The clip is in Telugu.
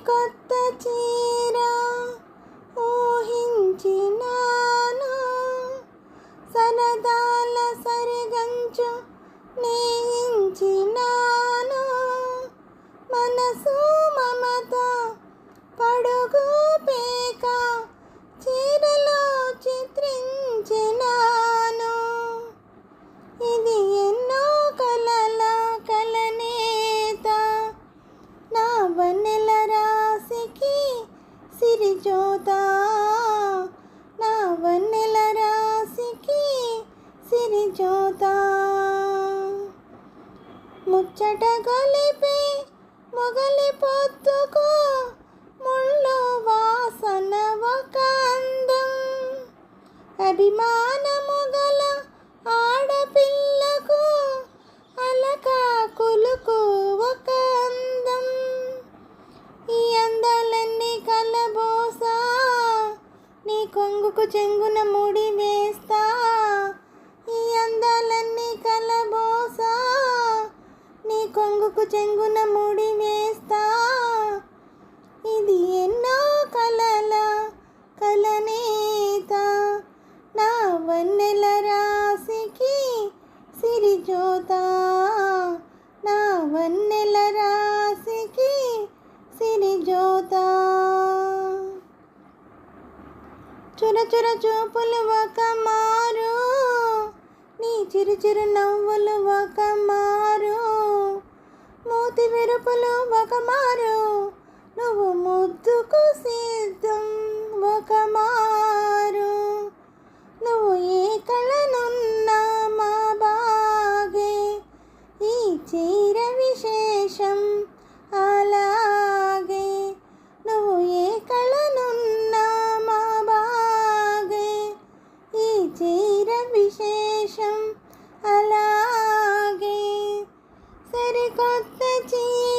సరికొత్త చీర ఊహించినాను, సరదాల సరిగంచు నేయించినాను, మనసు మమత పడుగు పేక చీరలో చిత్రించినాను. ఇది ఎన్నో కలల కలనేత, నా వన్నెల రాశికి సిరిజోత, నా వన్నెల రాశికి సిరిజోత. ముచ్చట గొలిపి మొగలి పొద్దుకు ముళ్ళు వాసన ఒక అందం, అభిమానము గల ఆడపిల్లకు అలక కులుకు ఒక అందం. ఈ అందాలన్నీ కలబోసా నీ కొంగుకు చెంగున ముడి వేస్తా, ఈ అందాలన్నీ కలబోసా నీ కొంగుకు చెంగున ముడి వేస్తా. ఇది ఎన్నో కలల కలనేత, నా వన్నెల రాశికి సిరిజోత, నా వన్నెల రాశికి సిరిజోత. చురచుర చూపులు ఒక మారు, నీ చిరుచిరు నవ్వులు ఒక మారు, మూతి విరుపులు ఒక మారు, నువ్వు ముద్దుకు సిద్ధం ఒక మారు. నువ్వు ఏ కళనున్నా మా బాగే, ఈ చీర విశేషం అలాగే. నువ్వు ఏ కళనున్నా మా బాగే, ఈ చీర విశేషం అలాగే. సరికొత్త చీర